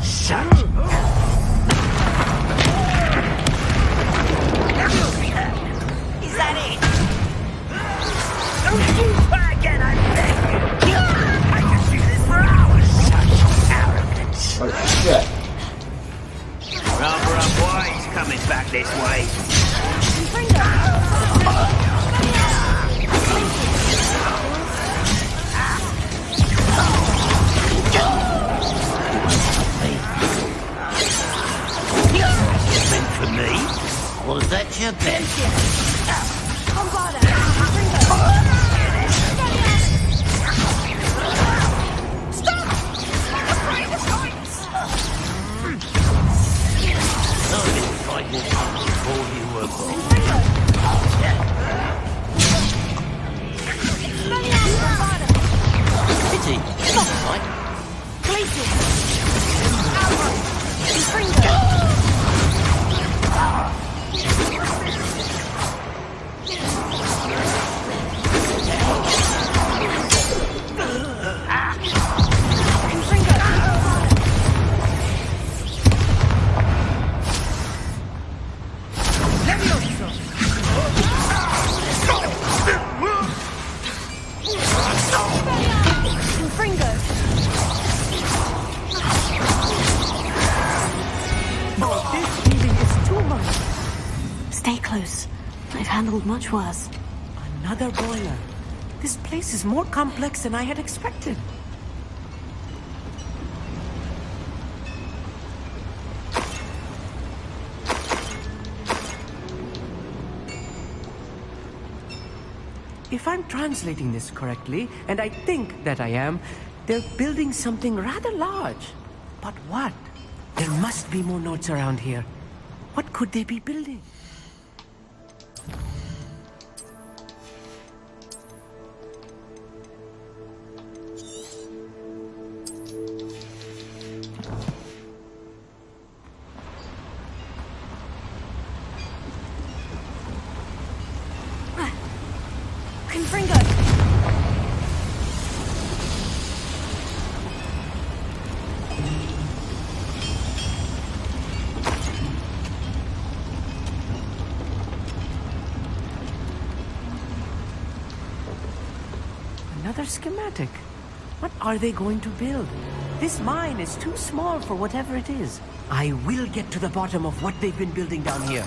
Shut! Is that it? Don't you try again, I beg you! I could do this for hours! Such arrogance! Oh, shit. Rather unwise coming back this way. Meant for me? Was that your bet? Before you were born. Pity. Right? Stay close. I've handled much worse. Another boiler. This place is more complex than I had expected. If I'm translating this correctly, and I think that I am, they're building something rather large. But what? There must be more notes around here. What could they be building? Another schematic. What are they going to build? This mine is too small for whatever it is. I will get to the bottom of what they've been building down here.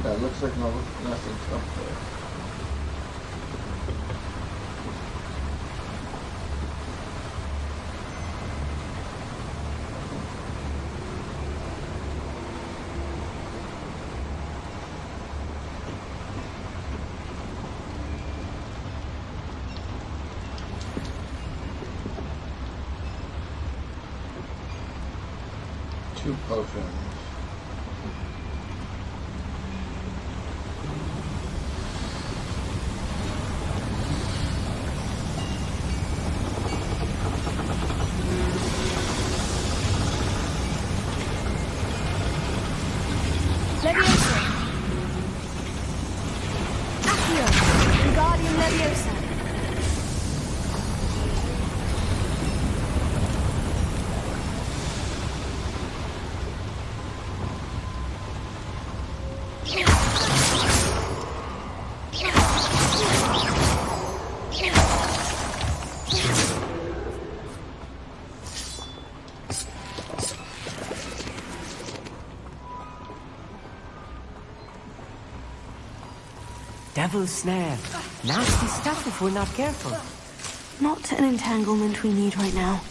Yeah, it looks like nothing's up there. Two potions. Leviosa. Accio. Wingardium Leviosa. Devil's snare. Nasty stuff if we're not careful. Not an entanglement we need right now.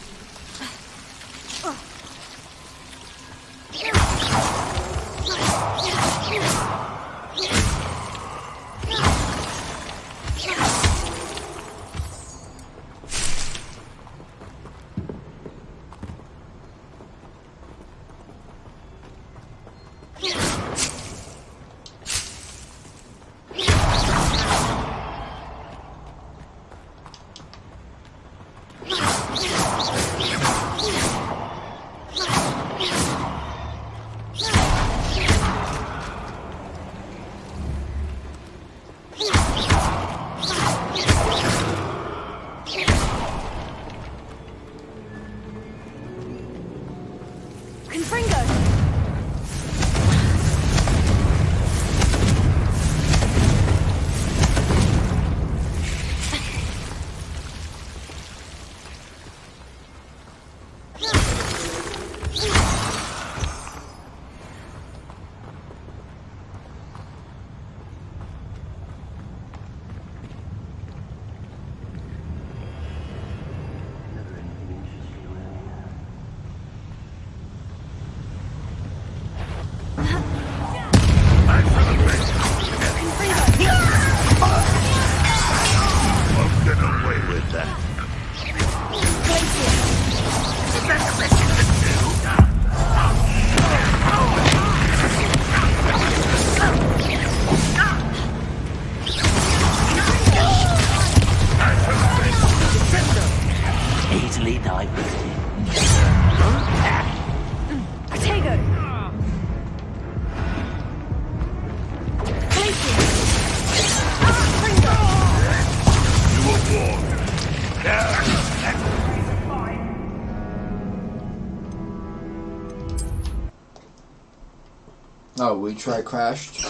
Oh, we try crashed.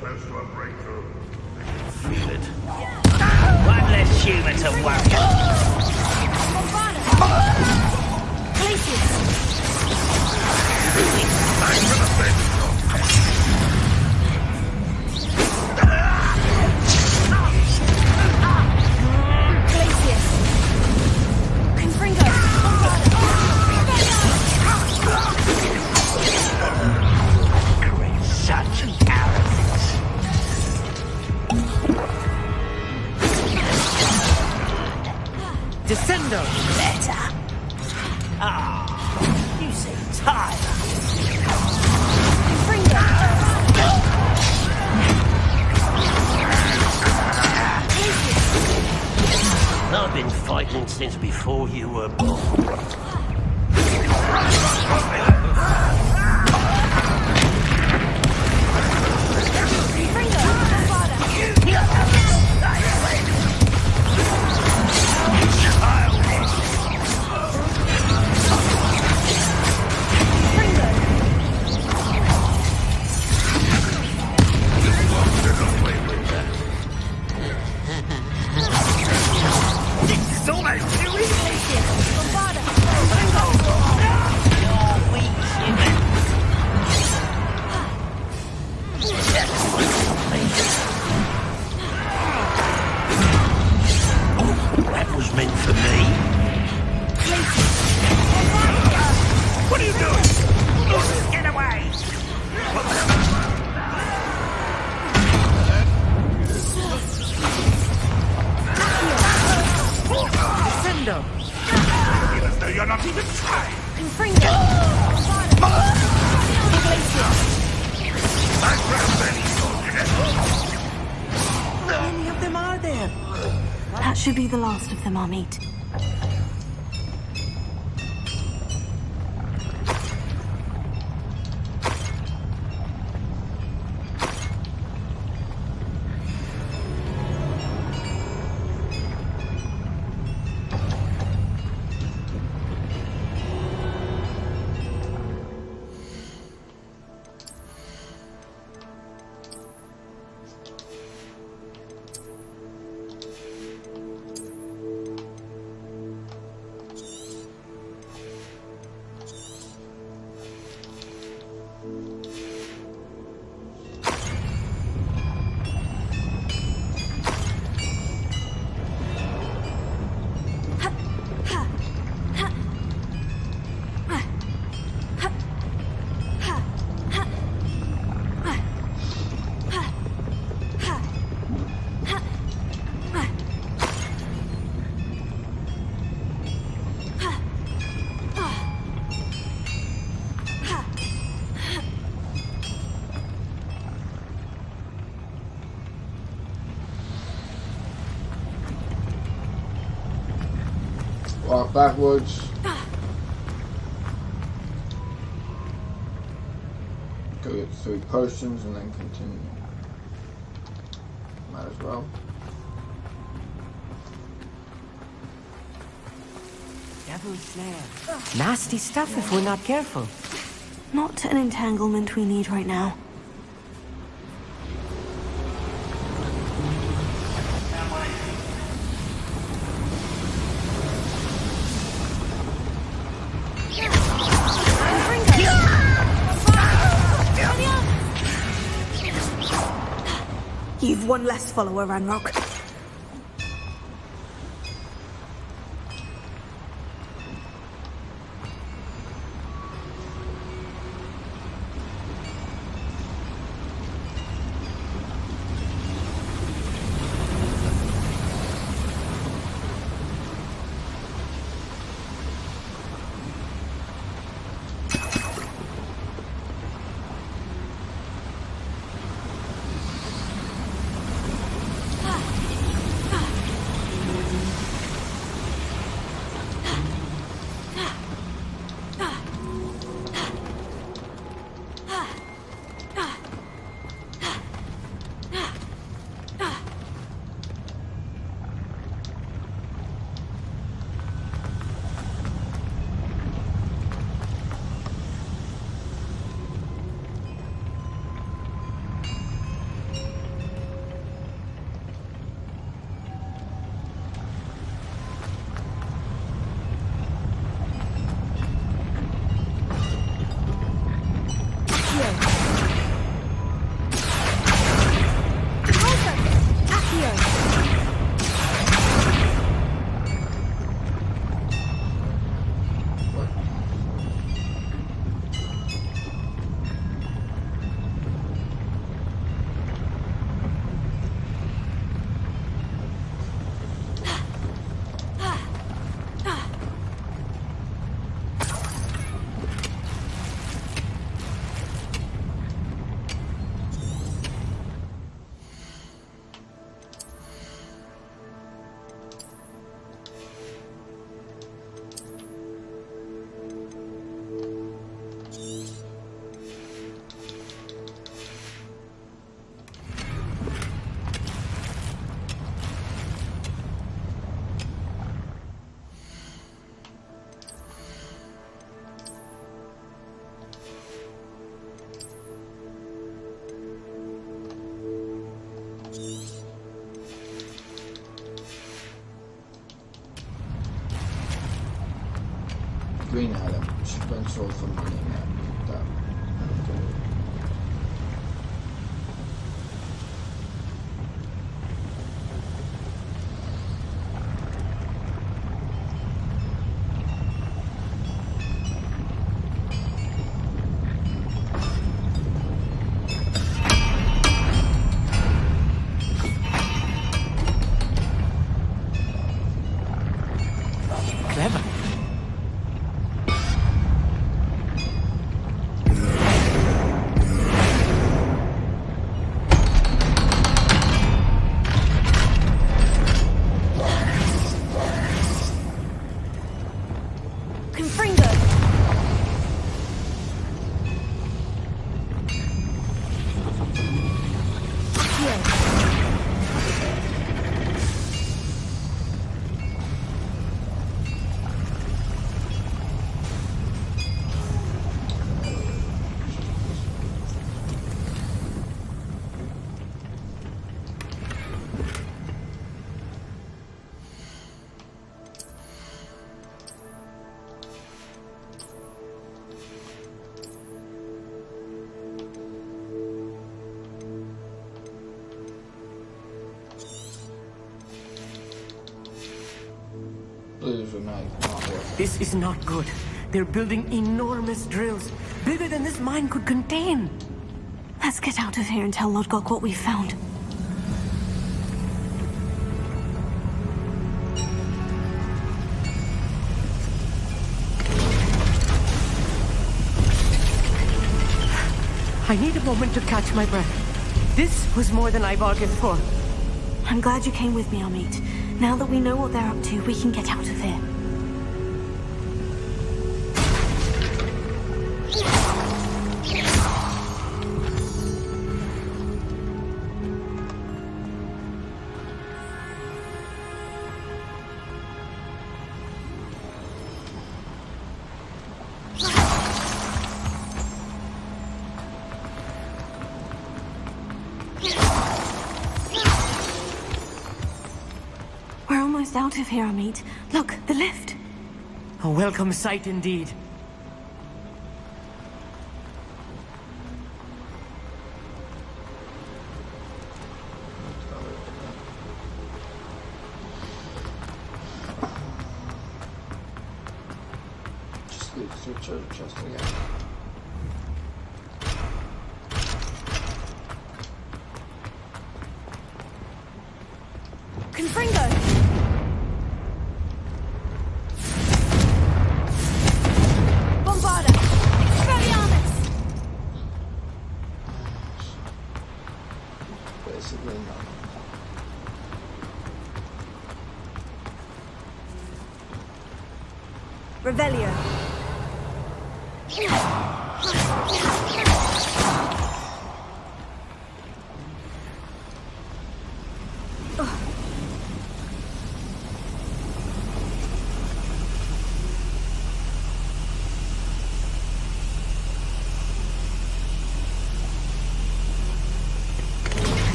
Close to a breakthrough. Feel it. One less human to worry. Time for the bed. since before you were born. That should be the last of them I'll meet. Walk backwards. Go get 3 potions and then continue. Might as well. Devil's snare. Nasty stuff if we're not careful. Not an entanglement we need right now. You've one less follower, Ranrock. Greenhällen. Sponsor from that. Clever. Confringo! This is not good. They're building enormous drills, bigger than this mine could contain. Let's get out of here and tell Lodgok what we found. I need a moment to catch my breath. This was more than I bargained for. I'm glad you came with me, Amit. Now that we know what they're up to, we can get out of here. We're almost out of here, Amit. Look, the lift. A welcome sight indeed. Just leads to a treasure chest again. Confringo! Bombarda! Expelliarmus! Basically nothing. Revelio!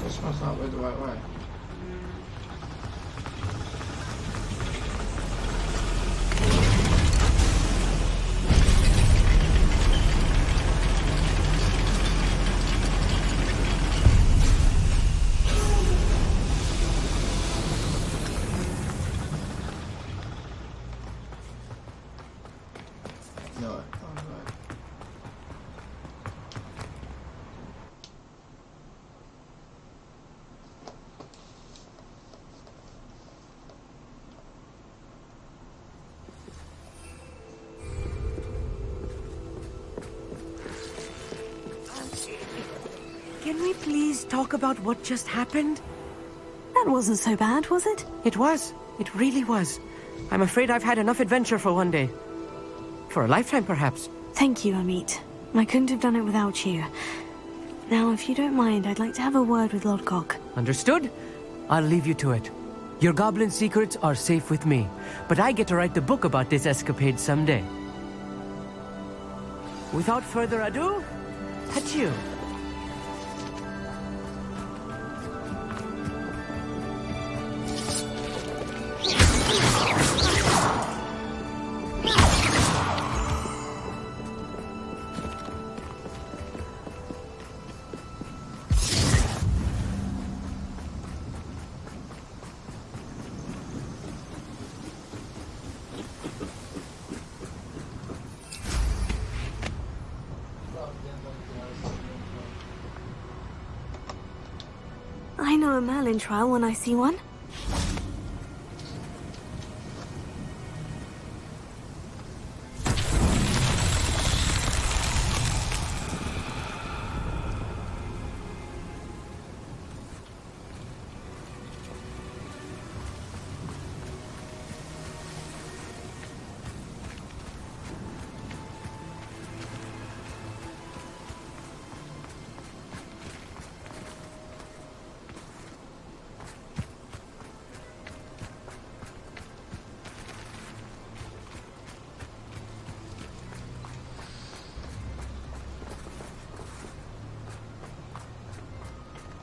This one's not the right way. No, not right. Can we please talk about what just happened? That wasn't so bad, was it? It was. It really was. I'm afraid I've had enough adventure for one day. For a lifetime, perhaps. Thank you, Amit. I couldn't have done it without you. Now, if you don't mind, I'd like to have a word with Lodgok. Understood? I'll leave you to it. Your goblin secrets are safe with me, but I get to write the book about this escapade someday. Without further ado, adieu. I know a Merlin trial when I see one.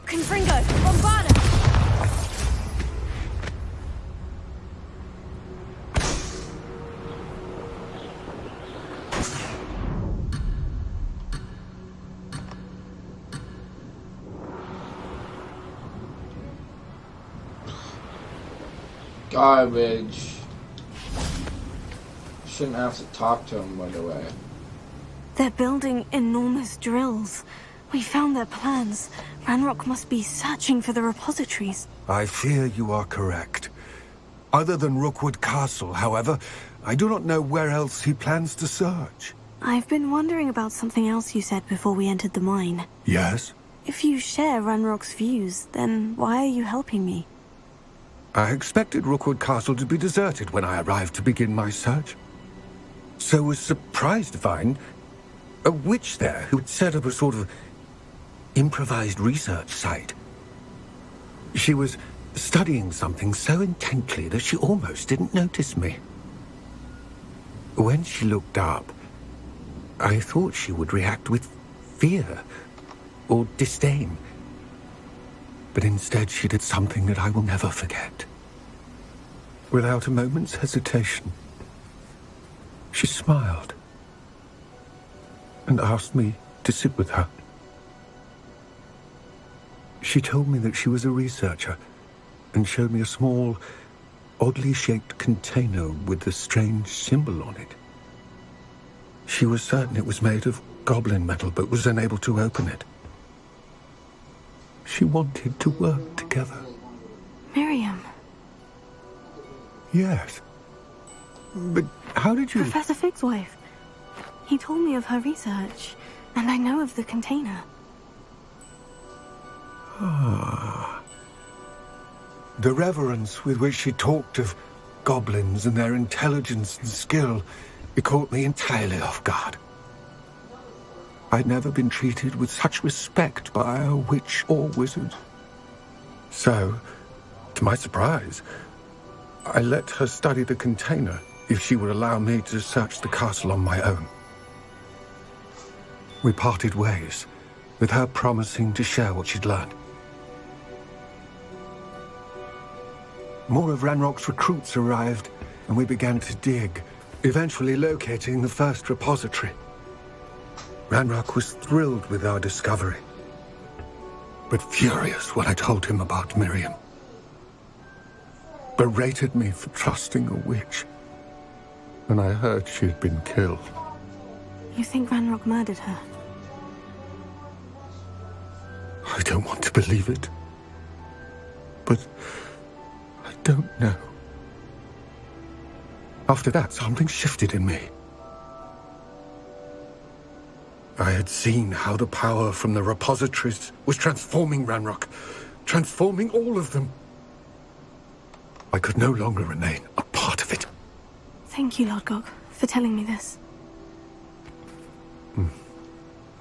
Confringo, Bombarda! Garbage. Shouldn't have to talk to him, by the way. They're building enormous drills. We found their plans. Ranrock must be searching for the repositories. I fear you are correct. Other than Rookwood Castle, however, I do not know where else he plans to search. I've been wondering about something else you said before we entered the mine. Yes? If you share Ranrock's views, then why are you helping me? I expected Rookwood Castle to be deserted when I arrived to begin my search. So was surprised to find a witch there who had set up a sort of improvised research site. She was studying something so intently that she almost didn't notice me. When she looked up, I thought she would react with fear or disdain. But instead she did something that I will never forget. Without a moment's hesitation, she smiled and asked me to sit with her. She told me that she was a researcher and showed me a small, oddly shaped container with a strange symbol on it. She was certain it was made of goblin metal, but was unable to open it. She wanted to work together. Miriam. Yes. But how did you... Professor Fig's wife. He told me of her research, and I know of the container. Ah. The reverence with which she talked of goblins and their intelligence and skill, it caught me entirely off guard. I'd never been treated with such respect by a witch or wizard. So, to my surprise, I let her study the container if she would allow me to search the castle on my own. We parted ways, with her promising to share what she'd learned. More of Ranrock's recruits arrived, and we began to dig, eventually locating the first repository. Ranrock was thrilled with our discovery, but furious when I told him about Miriam. Berated me for trusting a witch, and I heard she had been killed. You think Ranrock murdered her? I don't want to believe it, but I don't know. After that, something shifted in me. I had seen how the power from the repositories was transforming Ranrock, transforming all of them. I could no longer remain a part of it. Thank you, Lord Gog, for telling me this.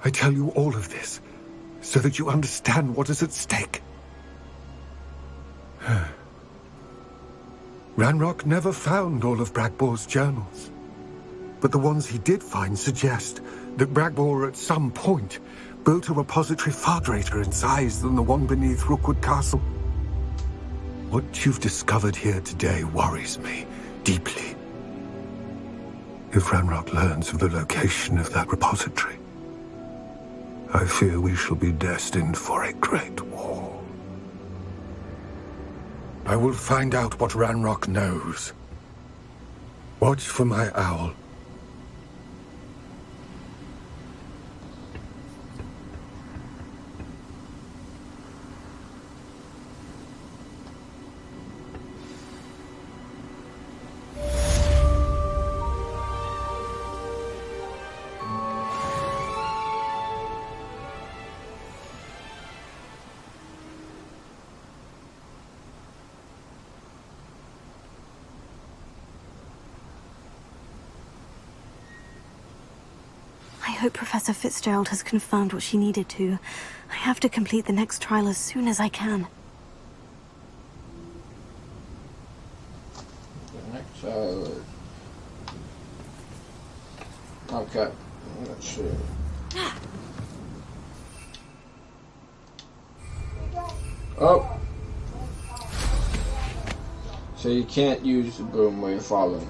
I tell you all of this so that you understand what is at stake. Ranrock never found all of Bragbor's journals, but the ones he did find suggest that Bragbor at some point built a repository far greater in size than the one beneath Rookwood Castle. What you've discovered here today worries me deeply. If Ranrock learns of the location of that repository, I fear we shall be destined for a great war. I will find out what Ranrock knows. Watch for my owl. I hope Professor Fitzgerald has confirmed what she needed to. I have to complete the next trial as soon as I can. The next trial. Okay. Let's see. Oh! So you can't use the broom while you're falling.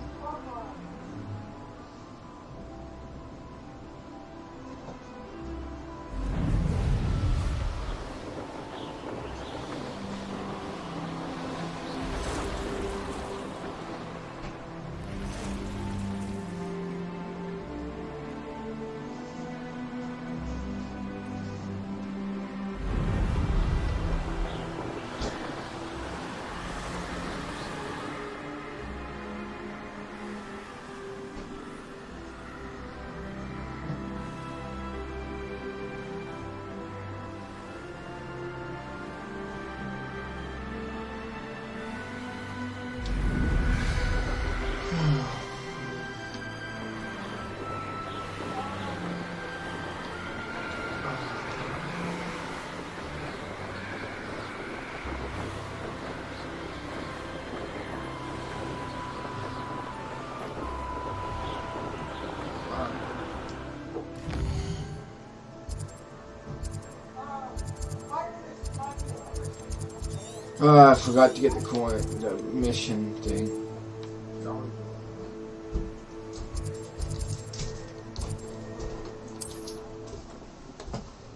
Oh, I forgot to get the coin, the mission thing.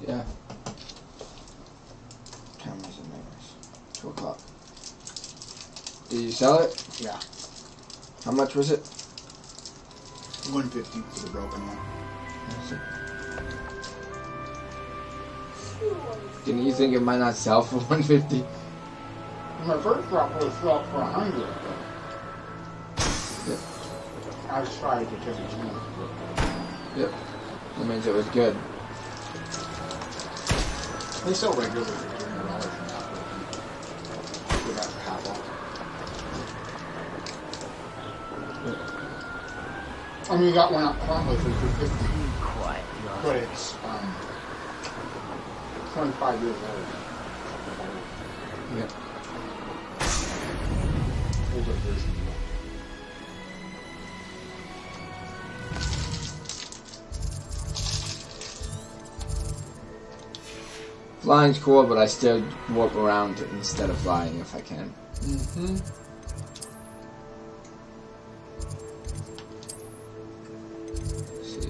Yeah. Cameras and mirrors. 2 o'clock. Did you sell it? Yeah. How much was it? $150 for the broken one. Didn't you think it might not sell for $150? My first thought was sell for $100. Yep. I was trying to take a chance. Yep. That means it was good. They sell regularly for $200 now. So that's half off. I mean, you got one up front with it for $50. Quiet. But it's 25 years old. Yep. Older version. Flying's cool, but I still warp around instead of flying if I can. Mm-hmm. Let's see.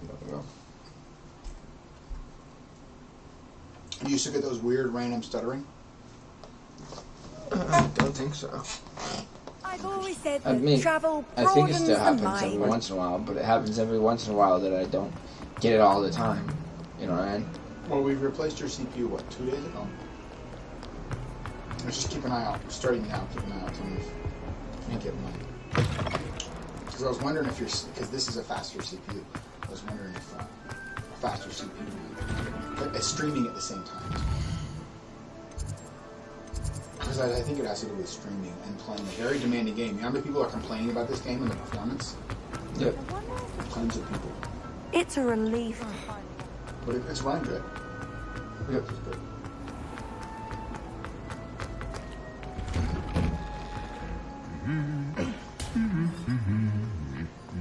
There we go. You used to get those weird random stuttering? I don't think so. I've always said I that mean, travel I think it broadens still the happens every mind. once in a while, but it happens every once in a while that I don't get it all the time. You know what I mean? Well, we've replaced your CPU, what, 2 days ago? Let's just keep an eye out. We're starting now. Keep an eye out to move. Can't get money. Because I was wondering if you're... Because this is a faster CPU. I was wondering if a faster CPU... But it's streaming at the same time. Because I think it has to do with streaming and playing a very demanding game. You know how many people are complaining about this game and the performance? Yep. Tons of people. It's a relief. But it's running good. Yep, it's good.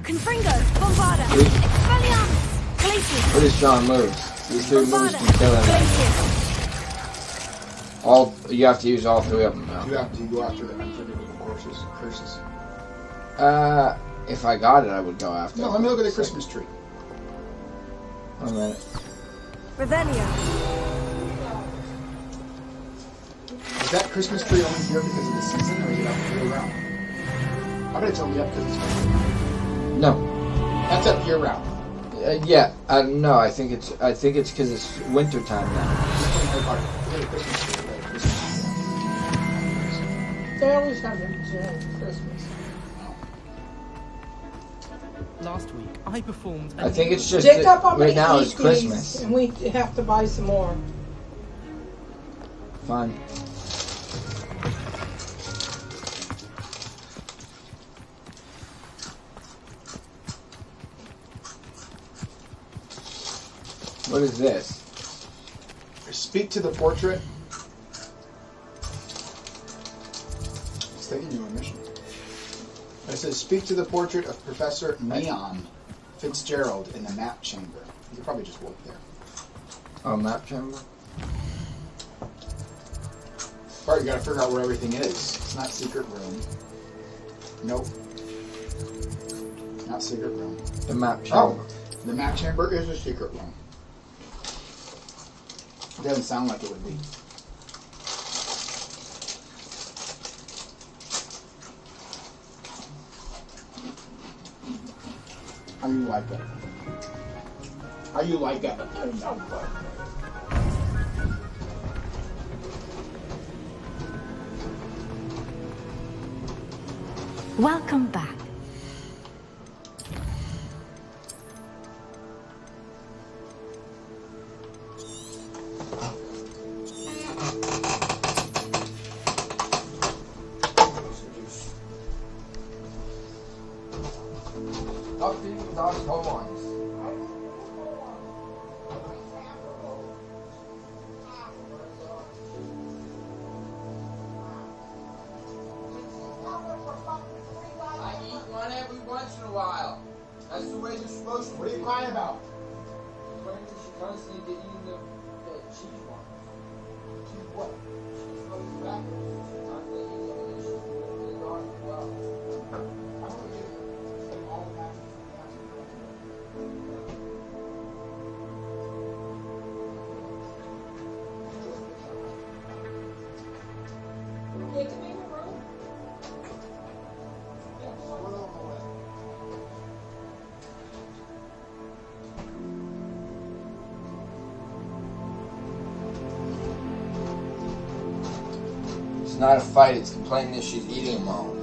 Confringo, Bombarda, Expelliarmus, Glacius, What is John moves? These three moves Bombarda, can kill him. Glacius. All you have to use all three of them now. You have to go after the unforgivable curses. If I got it, I would go after. No, let me look at the Christmas tree. 1 minute. Revelio. Is that Christmas tree only here because of the season, or is it up year round? I bet it's only up because it's winter. No. That's up year round. Yeah. No, I think it's because it's winter time now. They always have them Christmas. Last week, I performed. I think it's just Jacob, that I'm right gonna now eat it's Christmas. these, and we have to buy some more. Fine. What is this? Speak to the portrait. It's taking you a mission. It says, speak to the portrait of Professor Neon Fitzgerald in the map chamber. You could probably just walk there. Oh, map chamber? Alright, you gotta figure out where everything is. It's not secret room. Nope. Not secret room. The map chamber. Oh, the map chamber is a secret room. It doesn't sound like it would be. How you like it? How you like it? Welcome back. What are you crying about? Constantly eating the cheese one. Cheese what? Cheese fucking backwards. I'm eating it and she's really gone well. I'm gonna give him all the back. It's not a fight, it's complaining that she's eating them all.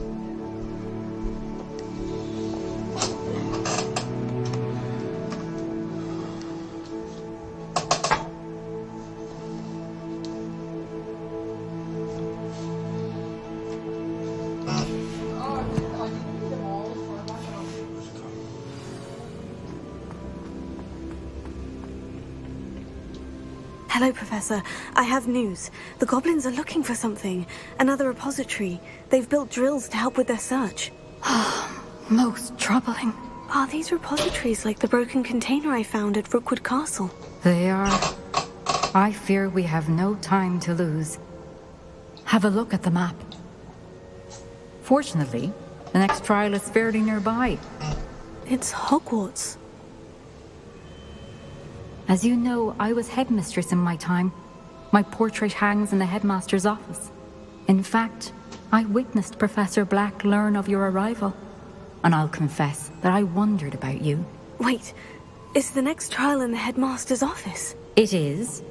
Hello, Professor. I have news. The goblins are looking for something. Another repository. They've built drills to help with their search. Most troubling. Are these repositories like the broken container I found at Rookwood Castle? They are. I fear we have no time to lose. Have a look at the map. Fortunately, the next trial is fairly nearby. It's Hogwarts. As you know, I was headmistress in my time. My portrait hangs in the headmaster's office. In fact, I witnessed Professor Black learn of your arrival. And I'll confess that I wondered about you. Wait, is the next trial in the headmaster's office? It is.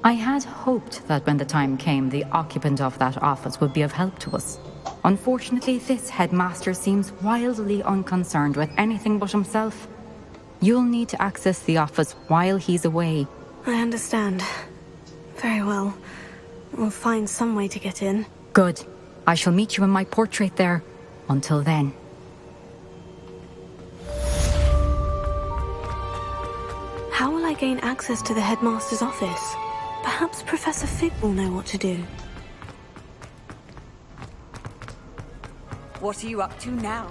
I had hoped that when the time came, the occupant of that office would be of help to us. Unfortunately, this headmaster seems wildly unconcerned with anything but himself. You'll need to access the office while he's away. I understand. Very well. We'll find some way to get in. Good. I shall meet you in my portrait there. Until then. How will I gain access to the headmaster's office? Perhaps Professor Fig will know what to do. What are you up to now?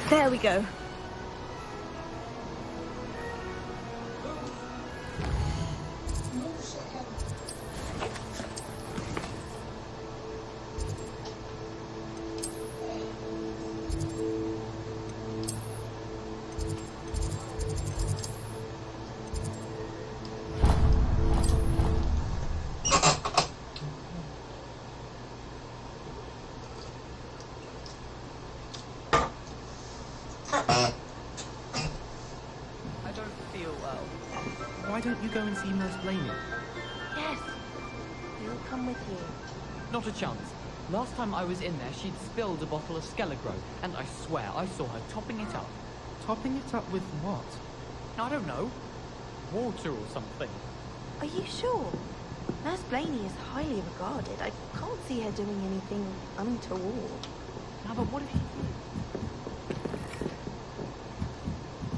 There we go. Why don't you go and see Nurse Blaney? Yes. We'll come with you. Not a chance. Last time I was in there, she'd spilled a bottle of Skelligro, and I swear I saw her topping it up. Topping it up with what? I don't know. Water or something. Are you sure? Nurse Blaney is highly regarded. I can't see her doing anything untoward. No, but what if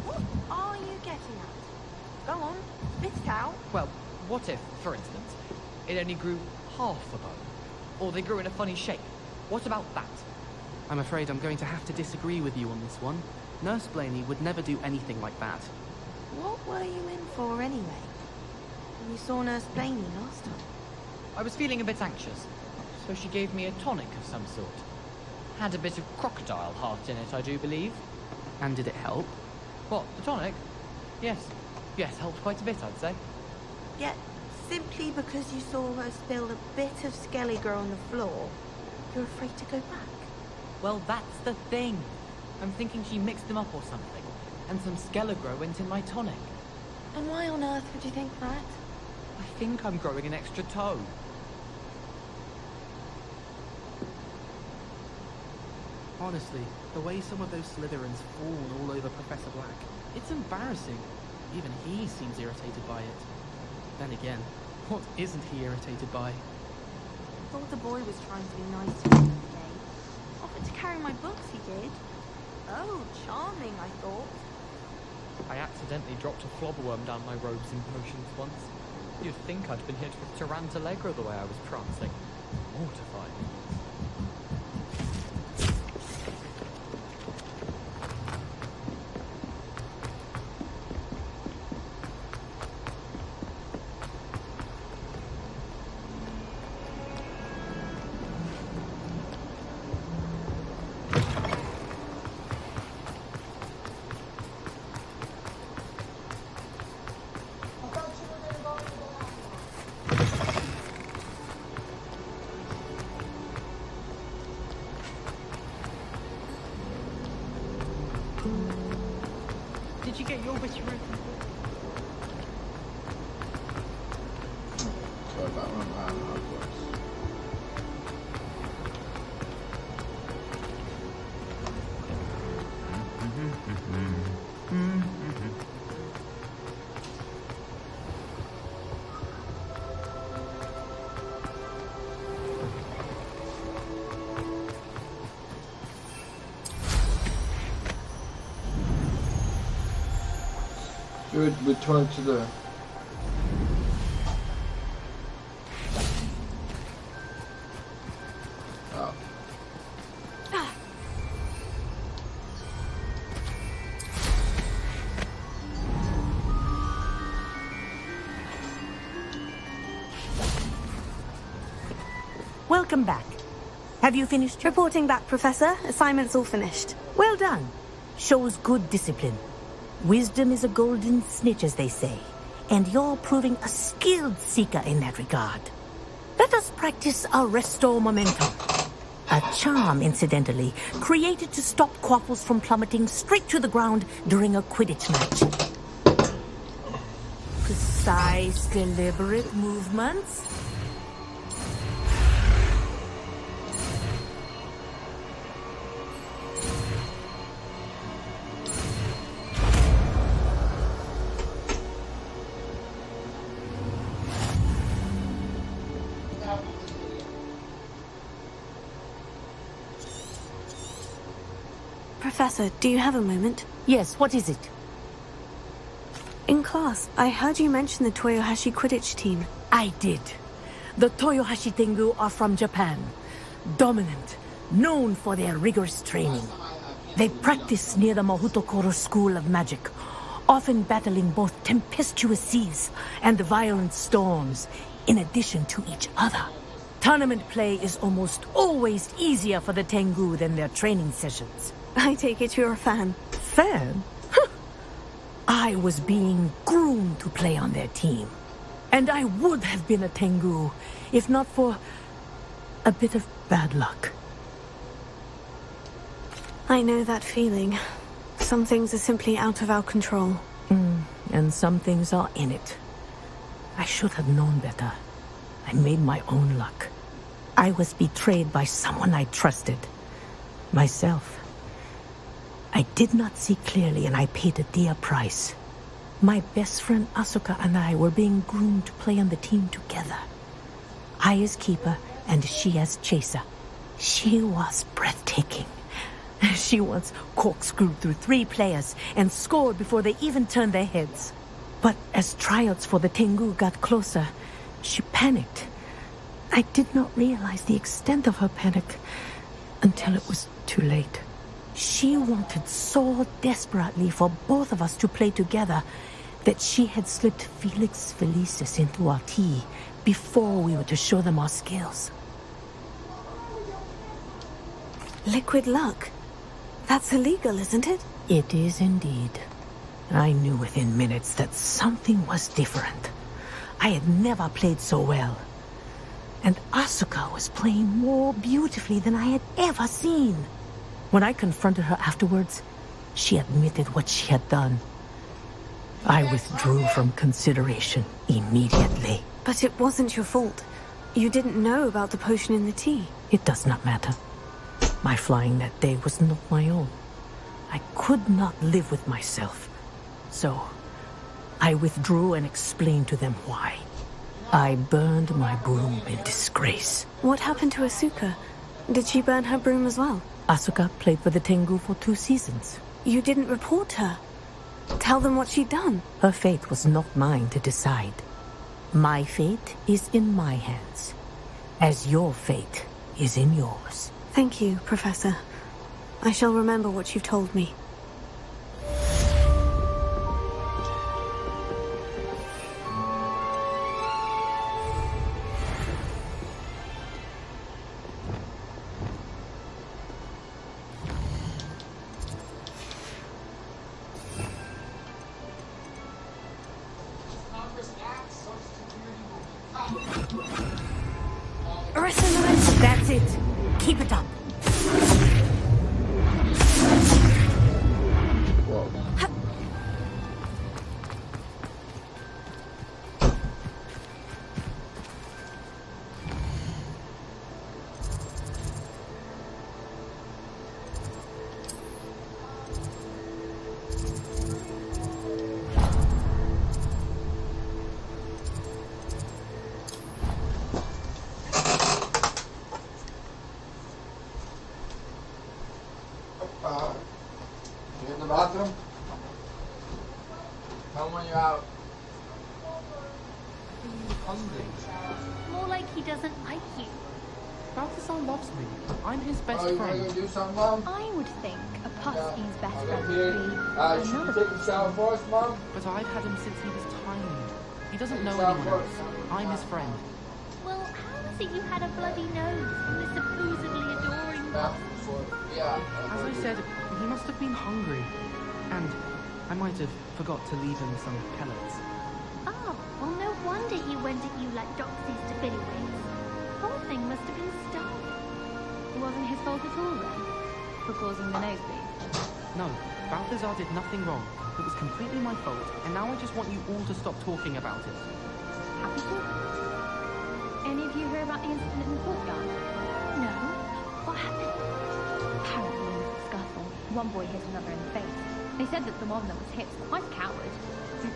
What are you getting at? Go on, spit it out. Well, what if, for instance, it only grew half a bone? Or they grew in a funny shape? What about that? I'm afraid I'm going to have to disagree with you on this one. Nurse Blaney would never do anything like that. What were you in for anyway? When you saw Nurse Blaney last time? I was feeling a bit anxious, so she gave me a tonic of some sort. Had a bit of crocodile heart in it, I do believe. And did it help? What, the tonic? Yes. Yes, helped quite a bit, I'd say. Yet, simply because you saw her spill a bit of Skelligro on the floor, you're afraid to go back? Well, that's the thing. I'm thinking she mixed them up or something, and some Skelligro went in my tonic. And why on earth would you think that? I think I'm growing an extra toe. Honestly, the way some of those Slytherins fawn all over Professor Black, it's embarrassing. Even he seems irritated by it. Then again, what isn't he irritated by? Thought the boy was trying to be nice to me today. Offered to carry my books, he did. Oh, charming, I thought. I accidentally dropped a flobberworm down my robes and potions once. You'd think I'd been hit with Tarantallegra the way I was prancing. Mortifying. your witchery. So if I run behind hogwarts. We would return to the Welcome back. Have you finished your... Reporting back, Professor. Assignment's all finished. Well done. Shows good discipline. Wisdom is a golden snitch, as they say. And you're proving a skilled seeker in that regard. Let us practice our Restore Momentum. A charm, incidentally, created to stop quaffles from plummeting straight to the ground during a Quidditch match. Precise, deliberate movements. Professor, do you have a moment? Yes, what is it? In class, I heard you mention the Toyohashi Quidditch team. I did. The Toyohashi Tengu are from Japan. Dominant, known for their rigorous training. They practice near the Mahutokoro School of Magic, often battling both tempestuous seas and violent storms, in addition to each other. Tournament play is almost always easier for the Tengu than their training sessions. I take it you're a fan. Fan? Huh. I was being groomed to play on their team. And I would have been a Tengu, if not for a bit of bad luck. I know that feeling. Some things are simply out of our control. And some things are in it. I should have known better. I made my own luck. I was betrayed by someone I trusted. Myself. I did not see clearly, and I paid a dear price. My best friend Asuka and I were being groomed to play on the team together. I as keeper, and she as chaser. She was breathtaking. She once corkscrewed through 3 players and scored before they even turned their heads. But as tryouts for the Tengu got closer, she panicked. I did not realize the extent of her panic until it was too late. She wanted so desperately for both of us to play together that she had slipped Felix Felicis into our tea before we were to show them our skills. Liquid luck? That's illegal, isn't it? It is indeed. I knew within minutes that something was different. I had never played so well. And Asuka was playing more beautifully than I had ever seen. When I confronted her afterwards, she admitted what she had done. I withdrew from consideration immediately. But it wasn't your fault. You didn't know about the potion in the tea. It does not matter. My flying that day was not my own. I could not live with myself. So, I withdrew and explained to them why. I burned my broom in disgrace. What happened to Asuka? Did she burn her broom as well? Asuka played for the Tengu for 2 seasons. You didn't report her. Tell them what she'd done. Her fate was not mine to decide. My fate is in my hands, as your fate is in yours. Thank you, Professor. I shall remember what you've told me. That's it. Keep it up. Come when you're out. Hungry. More like he doesn't like you. Balthazar loves me. I'm his best You friend. wanna go do something, Mom? I would think a Puffy's best Okay, friend here. would be Should you another take a shower for us, Mom? But I've had him since he was tiny. He doesn't know Shower anyone first. else. I'm his friend. Well, how is it you had a bloody nose from this supposedly adoring boss? Yeah. As I said, he must have been hungry. And I might have forgot to leave him some pellets. Oh, well, no wonder he went at you like doxies to Billywings. Poor thing must have been starved. It wasn't his fault at all, then, for causing the nosebleed. No, Balthazar did nothing wrong. It was completely my fault, and now I just want you all to stop talking about it. Happy to? Any of you hear about the incident in the courtyard? No. What happened? Apparently in the scuffle, one boy hit another in the face. They said that the one that was hit was quite a coward.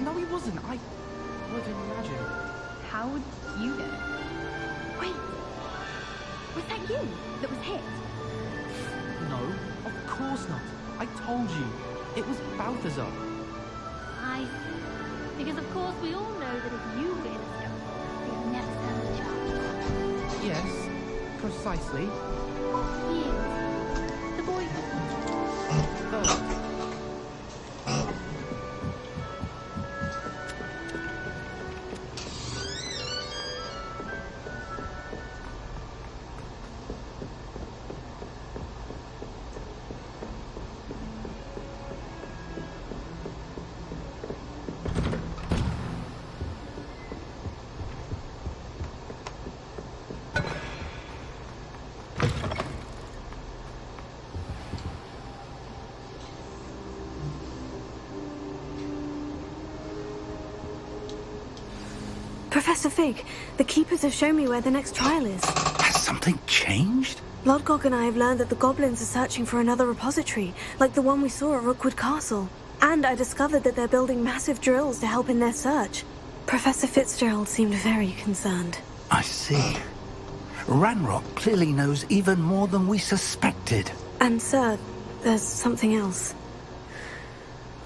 No, he wasn't. I would imagine. How would you know? Wait. Was that you that was hit? No, of course not. I told you. It was Balthazar. I see. Because of course we all know that if you were in a scuffle, you'd never stand a chance. Yes, precisely. What years? The boy Third. Professor Fig, the Keepers have shown me where the next trial is. Has something changed? Lodgok and I have learned that the goblins are searching for another repository, like the one we saw at Rookwood Castle. And I discovered that they're building massive drills to help in their search. Professor Fitzgerald seemed very concerned. I see. Ranrock clearly knows even more than we suspected. And sir, there's something else.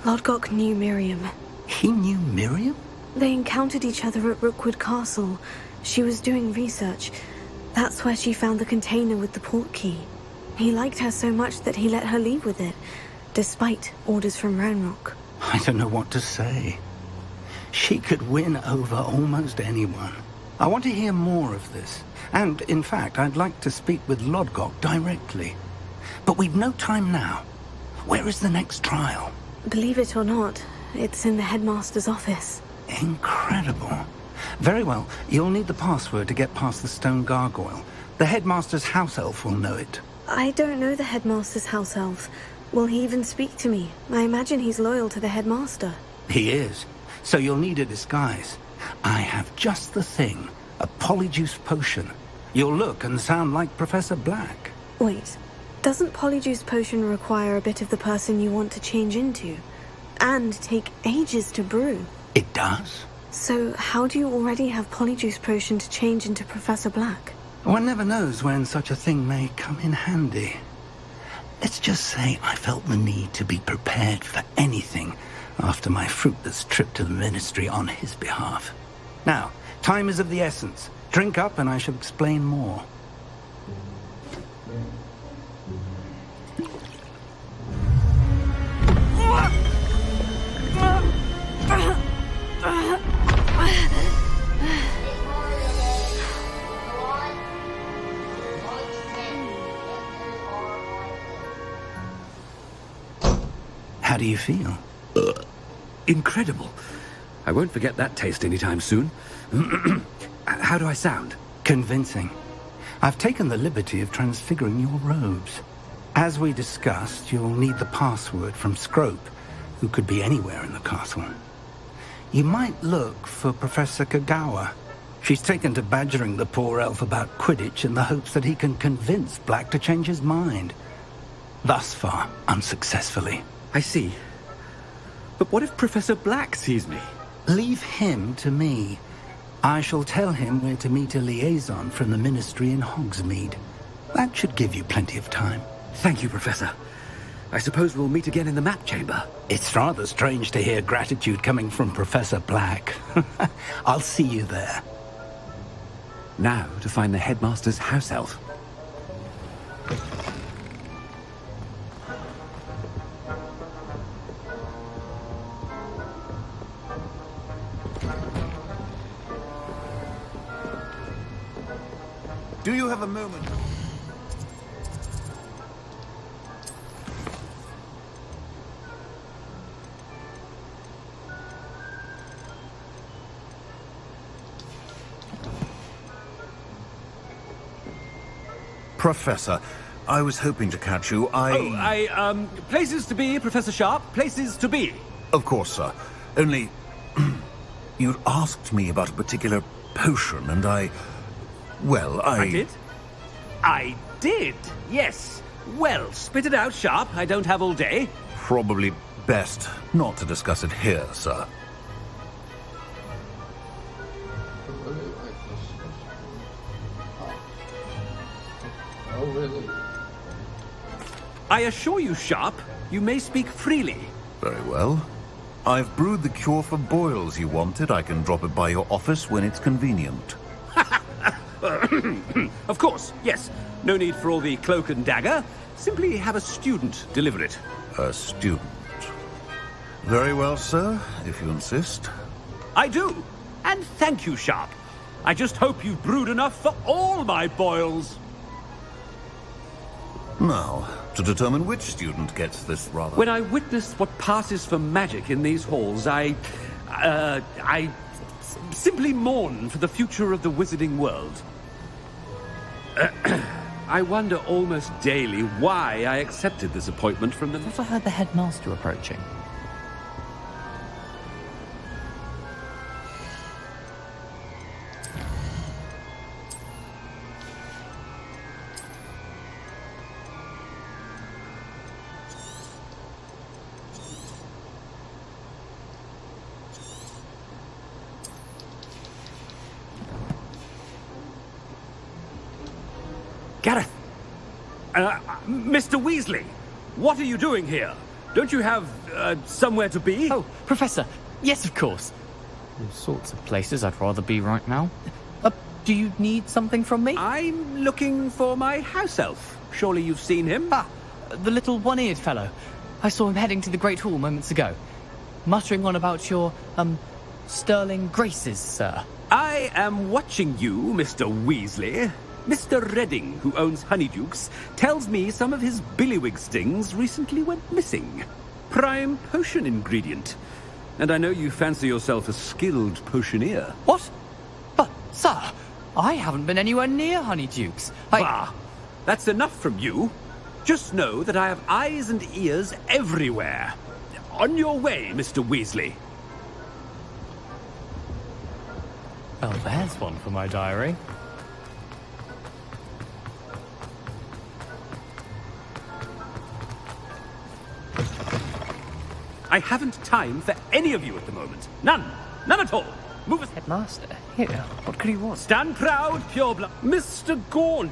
Lodgok knew Miriam. He knew Miriam? They encountered each other at Rookwood Castle. She was doing research. That's where she found the container with the port key. He liked her so much that he let her leave with it, despite orders from Ranrock. I don't know what to say. She could win over almost anyone. I want to hear more of this. And, in fact, I'd like to speak with Lodgok directly. But we've no time now. Where is the next trial? Believe it or not, it's in the headmaster's office. Incredible. Very well, you'll need the password to get past the stone gargoyle. The headmaster's house elf will know it. I don't know the headmaster's house elf. Will he even speak to me? I imagine he's loyal to the headmaster. He is. So you'll need a disguise. I have just the thing. A polyjuice potion. You'll look and sound like Professor Black. Wait, doesn't polyjuice potion require a bit of the person you want to change into? And take ages to brew? It does. So how do you already have polyjuice potion to change into Professor Black? One never knows when such a thing may come in handy. Let's just say I felt the need to be prepared for anything after my fruitless trip to the Ministry on his behalf. Now, time is of the essence. Drink up and I shall explain more. How do you feel? Incredible. I won't forget that taste anytime soon. How do I sound? Convincing. I've taken the liberty of transfiguring your robes. As we discussed, you'll need the password from Scrope, who could be anywhere in the castle. You might look for Professor Kagawa. She's taken to badgering the poor elf about Quidditch in the hopes that he can convince Black to change his mind. Thus far, unsuccessfully. I see. But what if Professor Black sees me? Leave him to me. I shall tell him where to meet a liaison from the Ministry in Hogsmeade. That should give you plenty of time. Thank you, Professor. I suppose we'll meet again in the map chamber. It's rather strange to hear gratitude coming from Professor Black. I'll see you there. Now to find the headmaster's house elf. Do you have a moment? Professor, I was hoping to catch you. Places to be, Professor Sharp. Places to be. Of course, sir. Only, you'd asked me about a particular potion, and well, I did? I did, yes. Well, spit it out, Sharp. I don't have all day. Probably best not to discuss it here, sir. Oh, really? I assure you, Sharp, you may speak freely. Very well. I've brewed the cure for boils you wanted. I can drop it by your office when it's convenient. Of course, yes. No need for all the cloak and dagger. Simply have a student deliver it. A student? Very well, sir, if you insist. I do. And thank you, Sharp. I just hope you've brewed enough for all my boils. Now, to determine which student gets this rather... When I witness what passes for magic in these halls, I simply mourn for the future of the wizarding world. I wonder almost daily why I accepted this appointment from the... I thought I heard the headmaster approaching. Gareth! Mr. Weasley! What are you doing here? Don't you have, somewhere to be? Oh, Professor! Yes, of course. All sorts of places I'd rather be right now. Do you need something from me? I'm looking for my house elf. Surely you've seen him? Ah, the little one-eared fellow. I saw him heading to the Great Hall moments ago. Muttering on about your, sterling graces, sir. I am watching you, Mr. Weasley. Mr. Redding, who owns Honeydukes, tells me some of his billywig stings recently went missing. Prime potion ingredient. And I know you fancy yourself a skilled potioneer. What? But, sir, I haven't been anywhere near Honeydukes. Bah! That's enough from you. Just know that I have eyes and ears everywhere. On your way, Mr. Weasley. Well, there's one for my diary. I haven't time for any of you at the moment. None. None at all. Move us. Headmaster, here. What could he want? Stand proud, pure blood. Mr. Gaunt,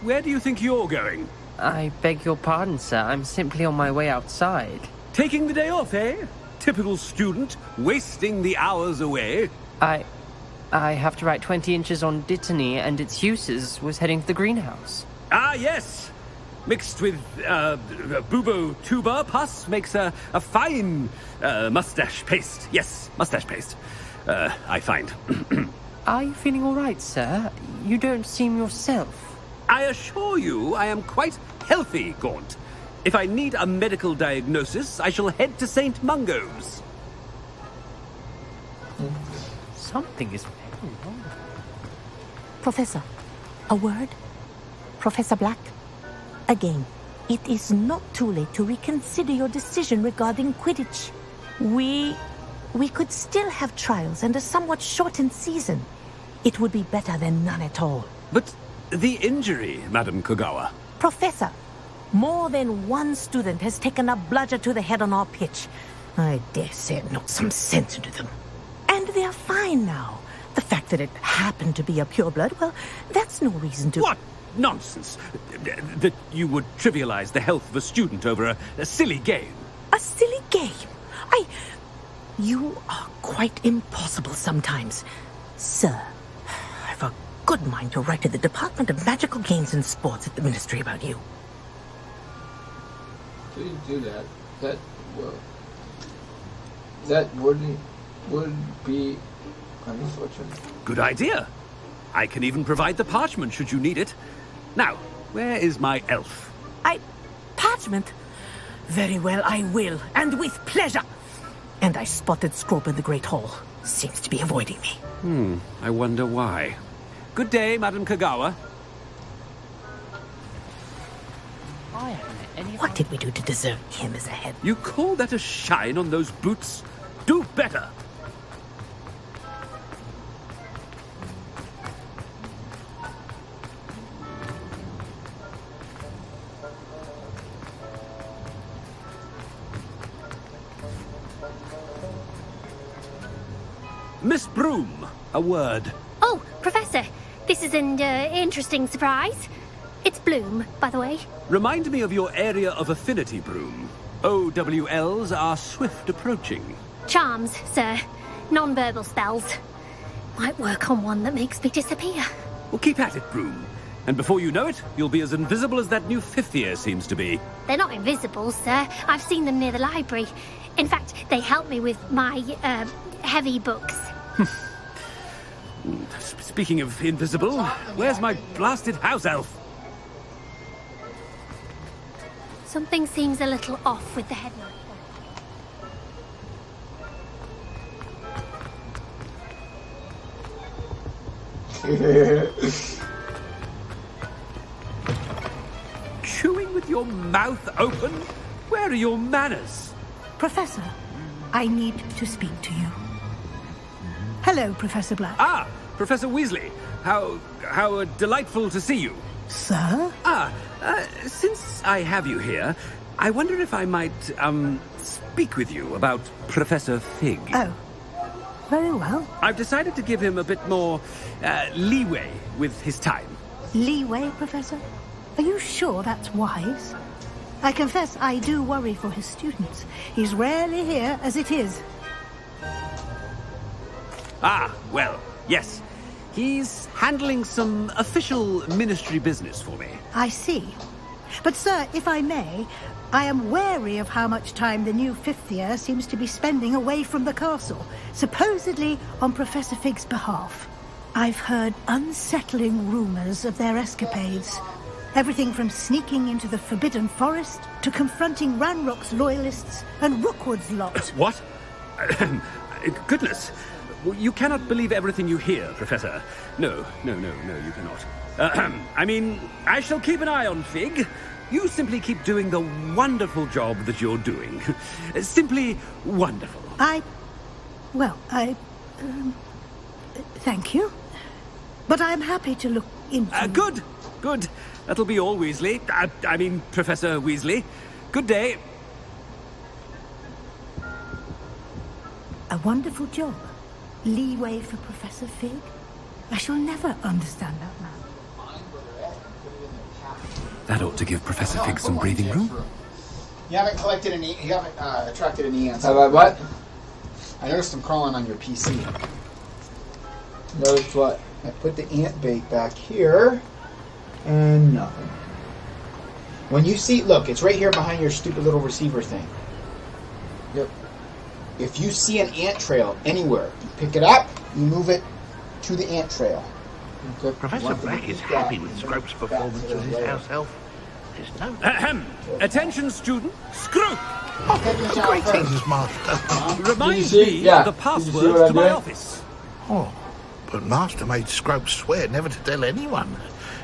where do you think you're going? I beg your pardon, sir. I'm simply on my way outside. Taking the day off, eh? Typical student, wasting the hours away. I have to write 20 inches on Dittany and its uses. Was heading to the greenhouse. Ah, yes. Mixed with bubo tuber pus makes a fine mustache paste. Yes, mustache paste. I find. Are you feeling all right, sir? You don't seem yourself. I assure you I am quite healthy, Gaunt. If I need a medical diagnosis, I shall head to St. Mungo's. Something is very wrong. Professor, a word? Professor Black? Again, it is not too late to reconsider your decision regarding Quidditch. We could still have trials and a somewhat shortened season. It would be better than none at all. But the injury, Madam Kogawa. Professor, more than one student has taken a bludger to the head on our pitch. I dare say it knocked some sense into them. And they're fine now. The fact that it happened to be a pureblood, well, that's no reason to... What? nonsense. That you would trivialize the health of a student over a silly game. A silly game? You are quite impossible sometimes. Sir, I've a good mind to write to the Department of Magical Games and Sports at the Ministry about you. Please do that. That would be unfortunate. Good idea. I can even provide the parchment should you need it. Now, where is my elf? Parchment? Very well, I will, and with pleasure. And I spotted Scrope in the Great Hall. Seems to be avoiding me. I wonder why. Good day, Madam Kagawa. I haven't met any. What did we do to deserve him as a head? You call that a shine on those boots? Do better! Miss Broom, a word. Oh, Professor, this is an interesting surprise. It's Bloom, by the way. Remind me of your area of affinity, Broom. OWLs are swift approaching. Charms, sir. Non-verbal spells. Might work on one that makes me disappear. Well, keep at it, Broom. And before you know it, you'll be as invisible as that new fifth year seems to be. They're not invisible, sir. I've seen them near the library. In fact, they help me with my, heavy books. Speaking of invisible, where's my blasted house elf? Something seems a little off with the headmaster. Chewing with your mouth open? Where are your manners? Professor, I need to speak to you. Hello, Professor Black. Ah, Professor Weasley. How delightful to see you. Sir? Since I have you here, I wonder if I might, speak with you about Professor Fig. Oh, very well. I've decided to give him a bit more, leeway with his time. Leeway, Professor? Are you sure that's wise? I confess I do worry for his students. He's rarely here as it is. Ah, well, yes. He's handling some official ministry business for me. I see. But, sir, if I may, I am wary of how much time the new fifth year seems to be spending away from the castle, supposedly on Professor Fig's behalf. I've heard unsettling rumors of their escapades. Everything from sneaking into the Forbidden Forest to confronting Ranrock's loyalists and Rookwood's lot. What? Goodness. You cannot believe everything you hear, Professor. No, you cannot. I mean, I shall keep an eye on Fig. You simply keep doing the wonderful job that you're doing. Simply wonderful. Thank you. But I'm happy to look into... Good. That'll be all, Weasley. I mean, Professor Weasley. Good day. A wonderful job. Leeway for Professor Fig? I shall never understand that man. That ought to give Professor Fig some breathing room. You haven't collected any. You haven't attracted any ants. What? I noticed them crawling on your PC. Noticed what? I put the ant bait back here, and nothing. When you see, look, it's right here behind your stupid little receiver thing. Yep. If you see an ant trail anywhere, you pick it up, you move it to the ant trail. Professor Black is happy with Scrope's performance as his house elf. There's no... Ahem. Attention, student. Scrope! Greetings, Master. Remind me of the password to my office. Oh, but Master made Scrope swear never to tell anyone,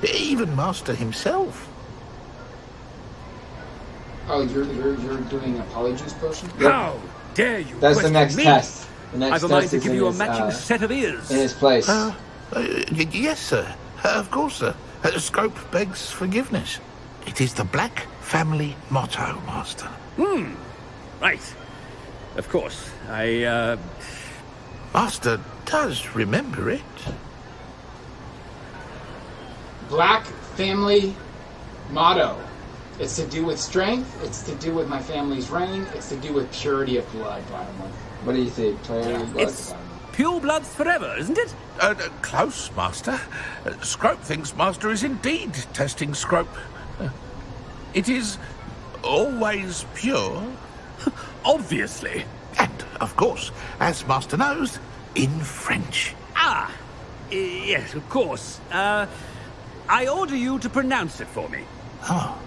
even Master himself. Oh, you're doing a polyjuice potion? How dare you? That's the next test. The next I've a mind test to is give in you a his, matching set of ears. in his place. Yes, sir. Of course, sir. Scrope begs forgiveness. It is the Black family motto, Master. Right. Of course. Master does remember it. Black family motto. It's to do with strength. It's to do with my family's reign. It's to do with purity of blood, bottom one. What do you think? Purity of blood? It's pure bloods forever, isn't it? Close, Master. Scrope thinks Master is indeed testing Scrope. It is always pure. Obviously. And, of course, as Master knows, in French. Ah, yes, of course. I order you to pronounce it for me. Oh,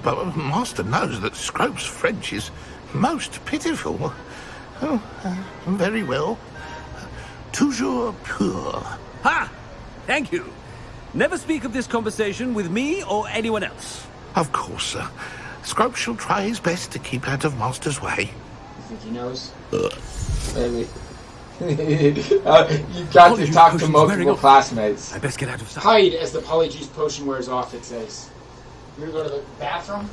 but Master knows that Scrope's French is most pitiful. Oh, very well. Toujours pur. Ha! Thank you. Never speak of this conversation with me or anyone else. Of course, sir. Scrope shall try his best to keep out of Master's way. You think he knows? Maybe. You've got to talk to multiple classmates. I best get out of sight. Hide as the Polyjuice potion wears off, it says. You're gonna go to the bathroom?